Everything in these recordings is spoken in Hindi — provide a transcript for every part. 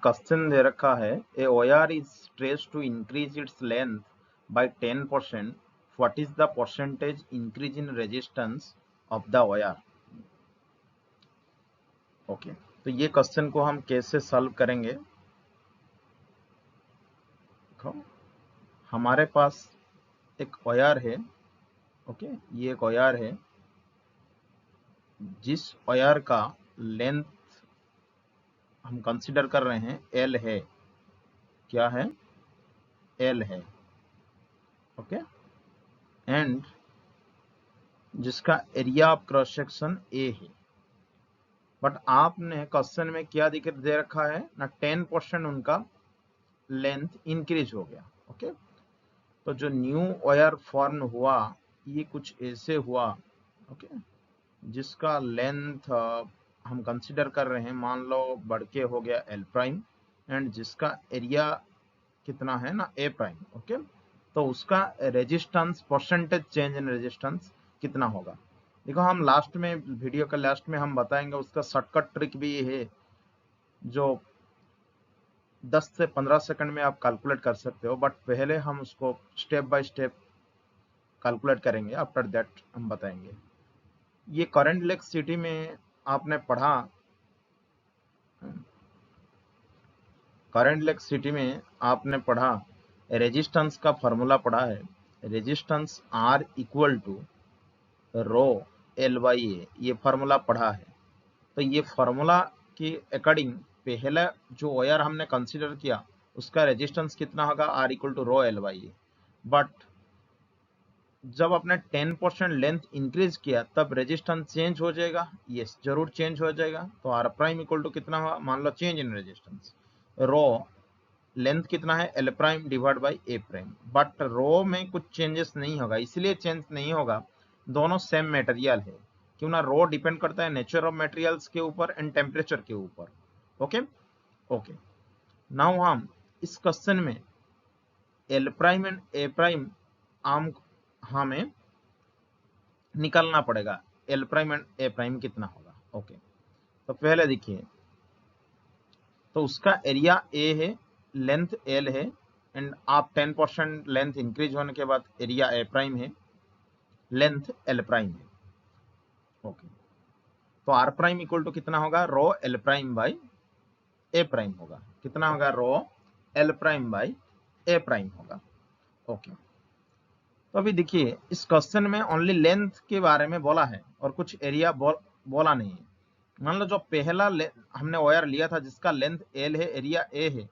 क्वेश्चन दे रखा है a wire is traced to increase its length by 10%. What is the percentage increase in resistance of the wire? Okay, तो ये क्वेश्चन को हम कैसे सॉल्व करेंगे? देखो, हमारे पास एक वायर है। ओके, ये एक वायर है जिस वायर का लेंथ हम कंसीडर कर रहे हैं एल है। क्या है? एल है। ओके, एंड जिसका area of cross section A है। बट आपने क्वेश्चन में क्या दे रखा है ना, 10% उनका लेंथ इंक्रीज हो गया। ओके, तो जो न्यू वायर फॉर्म हुआ ये कुछ ऐसे हुआ। ओके, जिसका लेंथ हम कंसीडर कर रहे हैं, मान लो बढ़ के हो गया एल प्राइम, एंड जिसका एरिया कितना है ना, ए प्राइम। ओके, तो उसका resistance, percentage change in resistance कितना होगा? देखो, हम लास्ट में, वीडियो का लास्ट में हम बताएंगे, उसका शॉर्टकट ट्रिक भी है जो 10 से 15 सेकंड में आप कैलकुलेट कर सकते हो। बट पहले हम उसको स्टेप बाय स्टेप कैलकुलेट करेंगे, आफ्टर दैट हम बताएंगे। ये करंट इलेक्ट्रिसिटी में आपने पढ़ा, करंट इलेक्ट्रिसिटी में आपने पढ़ा, रेजिस्टेंस का फॉर्मूला पढ़ा है। Resistance R equal to rho L by A, ये फॉर्मूला पढ़ा है। तो ये फॉर्मूला के अकॉर्डिंग पहला जो वायर हमने कंसीडर किया उसका रेजिस्टेंस कितना होगा, R equal to rho L by A. But जब आपने 10% लेंथ इंक्रीज किया तब रेजिस्टेंस चेंज हो जाएगा। यस, जरूर चेंज हो जाएगा। तो आर प्राइम इक्वल टू कितना हुआ, मान लो change in resistance, rho length कितना है, L prime divide by A prime. But rho में कुछ चेंजेस नहीं होगा। इसलिए चेंज नहीं होगा, दोनों सेम मटेरियल है। क्यों ना, रो डिपेंड करता है नेचर ऑफ मटेरियल्स के ऊपर एंड टेम्परेचर के ऊपर। ओके ओके, नाउ हम इस क्वेश्चन में L prime and A prime हमें निकालना पड़ेगा। L prime and A prime कितना होगा? ओके, तो पहले देखिए, तो उसका एरिया ए है, लेंथ एल है, एंड आप 10% लेंथ इंक्रीज होने के बाद एरिया ए प्राइम है, लेंथ एल प्राइम है। ओके, तो आर प्राइम इक्वल टू कितना होगा, rho L prime by A prime होगा। कितना होगा, rho L prime by A prime होगा। ओके, तो अभी देखिए, इस क्वेश्चन में ओनली लेंथ के बारे में बोला है और कुछ एरिया बोला नहीं है। मान लो जो पहला हमने वायर लिया था जिसका लेंथ एल है, एरिया ए है,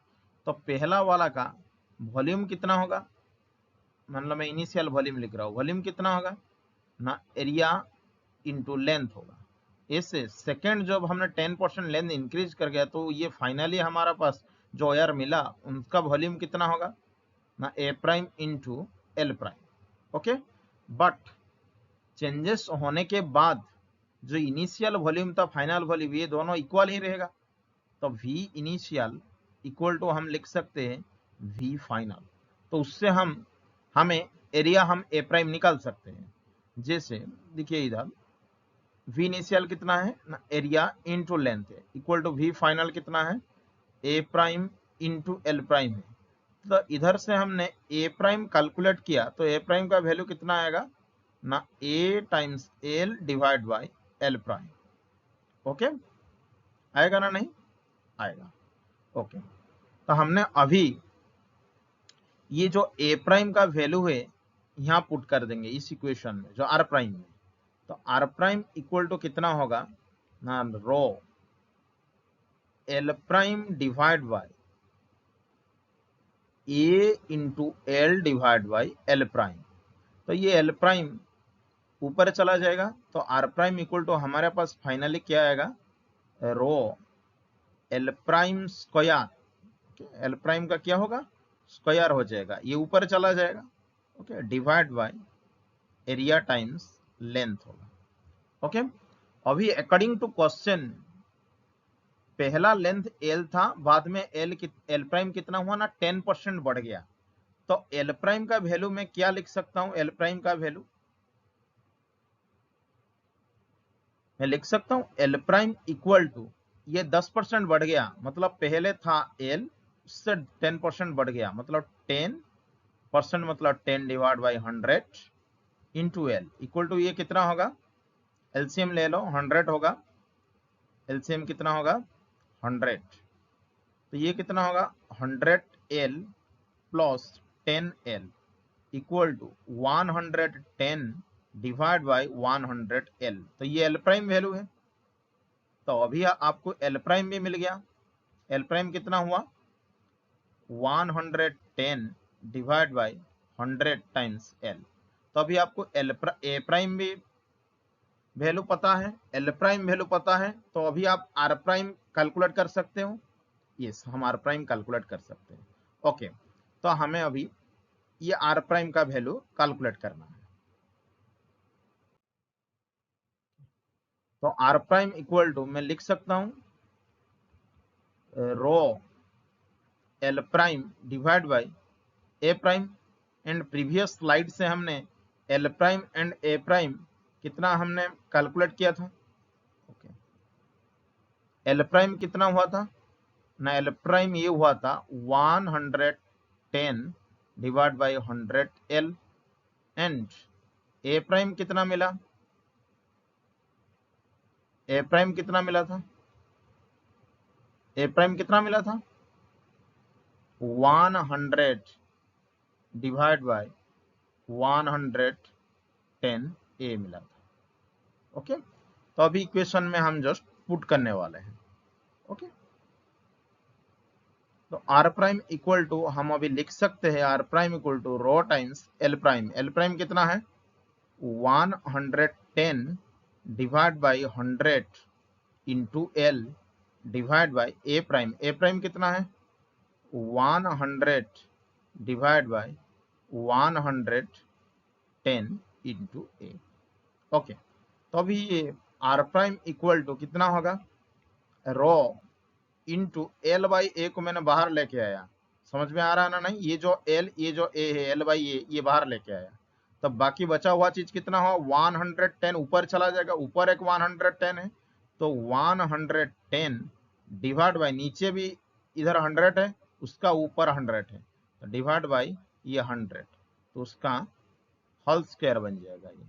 तो पहला वाला का वॉल्यूम कितना होगा? मान लो मैं इनिशियल वॉल्यूम लिख रहा हूँ, वॉल्यूम कितना होगा ना, एरिया इंटू लेंथ होगा। ऐसे सेकेंड जब हमने 10% लेंथ इंक्रीज कर गया तो ये फाइनली हमारा पास जो वायर मिला उनका वॉल्यूम कितना होगा ना, A prime into L prime. Okay, but changes होने के बाद जो इनिशियल वॉल्यूम था, फाइनल वॉल्यूम, ये दोनों इक्वल ही रहेगा। तो V इनिशियल इक्वल टू हम लिख सकते हैं V फाइनल। तो उससे हमें एरिया हम ए प्राइम निकाल सकते हैं। जैसे देखिए इधर V इनिशियल कितना है ना, एरिया इंटू लेंथ है, इक्वल टू V फाइनल कितना है, ए प्राइम इंटू एल प्राइम है। तो इधर से हमने ए प्राइम कैलकुलेट किया तो ए प्राइम का वैल्यू कितना आएगा ना, A times L divide by L prime. Okay, आएगा ना? नहीं आएगा। ओके, तो हमने अभी ये जो ए प्राइम का वैल्यू है यहां पुट कर देंगे इस इक्वेशन में, जो आर प्राइम में। तो आर प्राइम इक्वल टू कितना होगा ना, rho L prime divide by A into L divide by L prime. तो ये एल प्राइम ऊपर चला जाएगा, तो आर प्राइम इक्वल टू हमारे पास फाइनली क्या आएगा, rho L prime square. L prime का क्या होगा, स्क्वायर हो जाएगा, ये ऊपर चला जाएगा। Okay, divide by area times length होगा। ओके, अभी अकॉर्डिंग टू क्वेश्चन पहला लेंथ एल था, बाद में एल प्राइम कितना हुआ ना, 10% बढ़ गया। तो एल प्राइम का वैल्यू मैं क्या लिख सकता हूं, एल प्राइम का वैल्यू मैं लिख सकता हूं एल प्राइम इक्वल टू ये 10% बढ़ गया, मतलब पहले था एल, उससे 10% बढ़ गया, मतलब 10%, मतलब 10 divide by 100 into L equal to, ये कितना होगा, एलसीएम ले लो, 100 होगा, एलसीएम कितना होगा 100, तो ये कितना होगा 100L plus 10L equal to 110 divide by 100L, तो ये एल प्राइम वैल्यू है। तो अभी आपको एल प्राइम भी मिल गया, एल प्राइम कितना हुआ 110 डिवाइड बाई 100 टाइम्स एल। तो अभी आपको ए प्राइम भी वैल्यू पता है, एल प्राइम वैल्यू पता है, तो अभी आप आर प्राइम कैलकुलेट कर सकते हो। यस, हम आर प्राइम कैलकुलेट कर सकते हैं। ओके, तो हमें अभी ये आर प्राइम का वैल्यू कैलकुलेट करना है। तो आर प्राइम इक्वल टू, मैं लिख सकता हूं rho L prime divide by A prime, and previous slide से हमने L prime and A prime कितना हमने कैलकुलेट किया था। ओके, एल प्राइम कितना हुआ था ना, एल प्राइम ये हुआ था 110 divide by 100L, and A prime कितना मिला, ए प्राइम कितना मिला था, ए प्राइम कितना मिला था 100 डिवाइड बाय 110 ए मिला था। ओके, तो अभी इक्वेशन में हम जस्ट पुट करने वाले हैं। ओके, तो आर प्राइम इक्वल टू, हम अभी लिख सकते हैं R prime equal to rho times L prime. L prime कितना है 110 divide by 100 into L divide by A prime. A prime कितना है 100 divide by 110 into A. Okay, तो अभी ये आर प्राइम इक्वल टू कितना होगा, rho into L by A को मैंने बाहर लेके आया, समझ में आ रहा है ना नहीं, ये जो एल, ये जो ए है एल बाई ए, ये बाहर लेके आया, तब बाकी बचा हुआ चीज कितना हो 110 ऊपर चला जाएगा, ऊपर एक 110 है, तो 110 डिवाइड बाई, नीचे भी इधर 100 है, उसका ऊपर 100 है, तो डिवाइड बाई ये 100, तो उसका होल स्क्वायर बन जाएगा, ये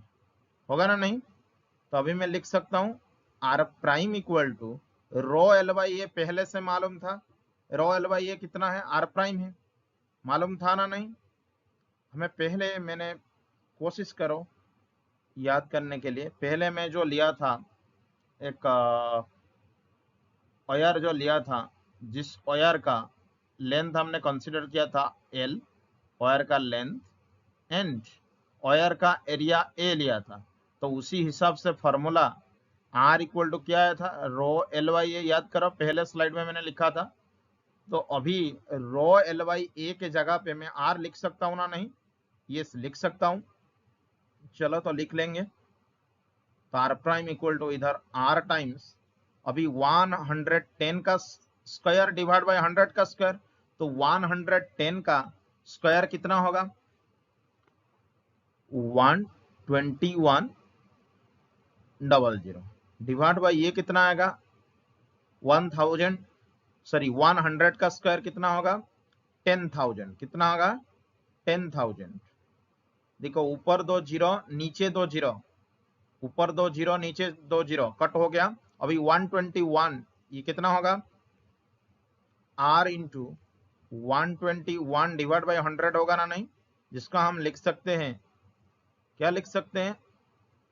होगा ना नहीं। तो अभी मैं लिख सकता हूं R prime equal to rho L by A, पहले से मालूम था रो एल बाई ए कितना है, आर प्राइम है, मालूम था ना नहीं हमें, पहले मैंने कोशिश करो याद करने के लिए, पहले मैं जो लिया था एक वायर जो लिया था, जिस वायर का लेंथ हमने कंसीडर किया था एल, वायर का लेंथ, एंड वायर का एरिया ए लिया था, तो उसी हिसाब से फॉर्मूला आर इक्वल टू क्या आया था रो एल वाई ए, याद करो पहले स्लाइड में मैंने लिखा था। तो अभी रो एल वाई ए के जगह पे मैं आर लिख सकता हूं ना नहीं, ये लिख सकता हूं, चलो तो लिख लेंगे। तो आर प्राइम इक्वल टू इधर आर टाइम्स, अभी 110 का स्क्वायर डिवाइड बाय 100 का स्क्वायर, तो 110 का स्क्वायर कितना होगा 12100 डिवाइड बाय ये कितना आएगा 1000, सॉरी 100 का स्क्वायर कितना होगा 10,000, कितना होगा 10,000। देखो ऊपर 2 जीरो नीचे 2 जीरो, ऊपर 2 जीरो नीचे 2 जीरो कट हो गया, अभी 121, ये कितना होगा आर इंटू 121 डिवाइड बाई 100 होगा ना नहीं, जिसका हम लिख सकते हैं, क्या लिख सकते हैं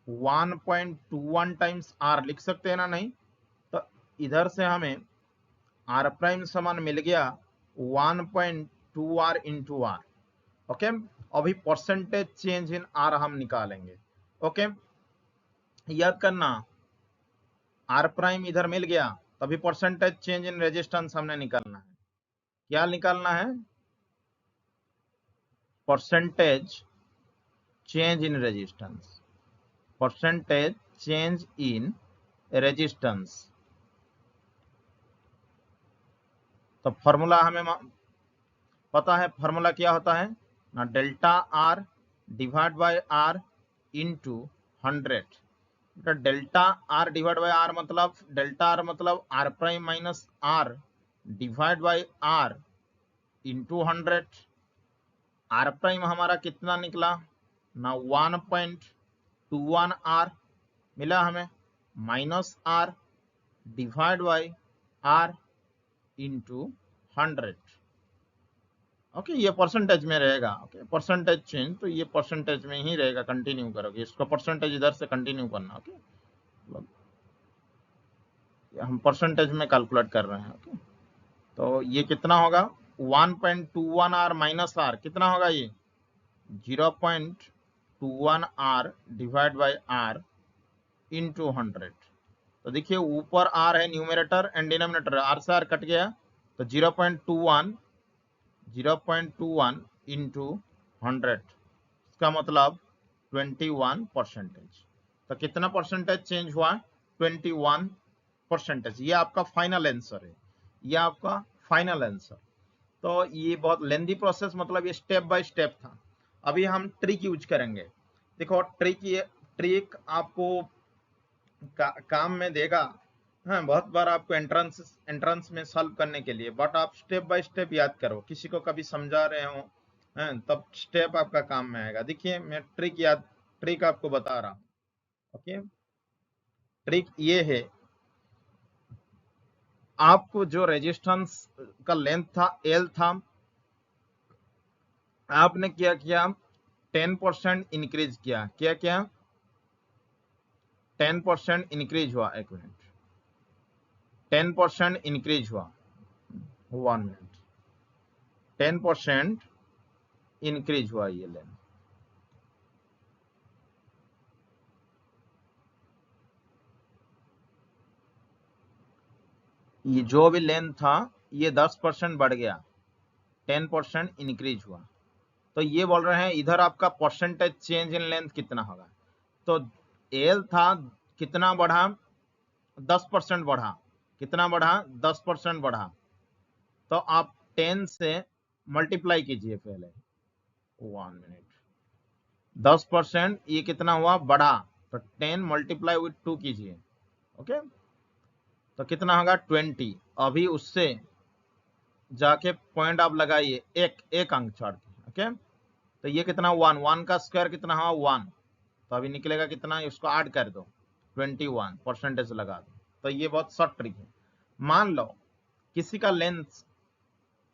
1.21 टाइम्स आर लिख सकते हैं ना नहीं। तो इधर से हमें आर प्राइम समान मिल गया 1.2 आर इंटू आर। ओके, अभी परसेंटेज चेंज इन आर हम निकालेंगे। ओके, याद करना आर प्राइम इधर मिल गया, तभी परसेंटेज चेंज इन रेजिस्टेंस हमने निकालना है। क्या निकालना है percentage change in resistance, percentage change in resistance. तो फॉर्मूला हमें पता है, फॉर्मूला क्या होता है ना, delta R divide by R into 100 delta R divide by R मतलब डेल्टा आर मतलब R prime minus R divide by R into 100। R prime हमारा कितना निकला ना 1.21 आर मिला हमें, minus R divide by R into 100। Okay, ये परसेंटेज में रहेगा। ओके, परसेंटेज चेंज तो ये परसेंटेज में ही रहेगा, कंटिन्यू करोगे इसको, परसेंटेज इधर से कंटिन्यू करना। ओके, हम परसेंटेज में कैलकुलेट कर रहे हैं। ओके, तो ये कितना होगा 1.21 आर माइनस आर कितना होगा ये 0.21 R divide by R into 100। तो देखिए ऊपर आर है न्यूमरेटर एंड डिनोमिनेटर, आर से आर कट गया तो 0.21 इंटू 100, इसका मतलब 21%। तो कितना परसेंटेज चेंज हुआ 21%। ये आपका फाइनल आंसर है, ये आपका फाइनल आंसर। तो ये बहुत लेंदी प्रोसेस, मतलब ये स्टेप बाय स्टेप था। अभी हम ट्रिक यूज करेंगे। देखो ट्रिक आपको काम में देगा, हाँ, बहुत बार आपको एंट्रेंस में सॉल्व करने के लिए, बट आप स्टेप बाय स्टेप याद करो, किसी को कभी समझा रहे हो तब स्टेप आपका काम में आएगा। देखिए मैं ट्रिक आपको बता रहा हूँ। ओके, ट्रिक ये है, आपको जो रेजिस्टेंस का लेंथ था एल था, आपने क्या किया 10% इंक्रीज किया। क्या क्या 10% इंक्रीज हुआ, एक मिनट, 10% इंक्रीज हुआ, 1 मिनट, 10% इंक्रीज हुआ ये लेंथ। ये जो भी लेंथ था ये 10% बढ़ गया, 10% इंक्रीज हुआ। तो ये बोल रहे हैं इधर आपका परसेंटेज चेंज इन लेंथ कितना होगा। तो एल था कितना बढ़ा 10% बढ़ा, कितना बढ़ा 10% बढ़ा। तो आप 10 से मल्टीप्लाई कीजिए पहले, 1 मिनट, 10% ये कितना हुआ बढ़ा, तो 10 मल्टीप्लाई विथ 2 कीजिए। ओके, तो कितना होगा 20। अभी उससे जाके पॉइंट आप लगाइए एक अंक छोड़ के। ओके, तो ये कितना 1 का स्क्वायर कितना हुआ 1, तो अभी निकलेगा कितना, इसको ऐड कर दो 21% लगा दो। तो ये बहुत शॉर्ट ट्रिक है। मान लो किसी का लेंथ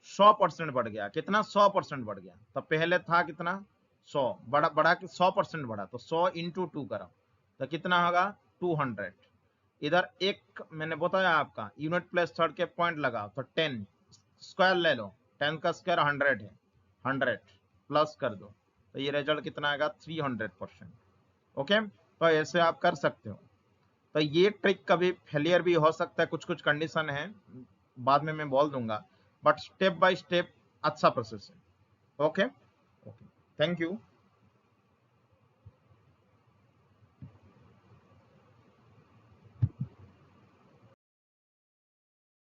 100% बढ़ गया, कितना 100% बढ़ गया, तो पहले था कितना 100, बड़ा बड़ा 100% बढ़ा, तो 100 इंटू 2 करो तो कितना होगा 200। इधर एक मैंने बताया आपका यूनिट प्लेस थर्ड के पॉइंट लगाओ, तो 10 स्क्वायर ले लो, 10 का स्क्वायर 100 है, 100 प्लस कर दो, तो ये रिजल्ट कितना आएगा 300%। ओके, तो ऐसे आप कर सकते हो। तो ये ट्रिक कभी फेलियर भी हो सकता है, कुछ कुछ कंडीशन है, बाद में मैं बोल दूंगा, बट स्टेप बाय स्टेप अच्छा प्रोसेस है। Okay, thank you.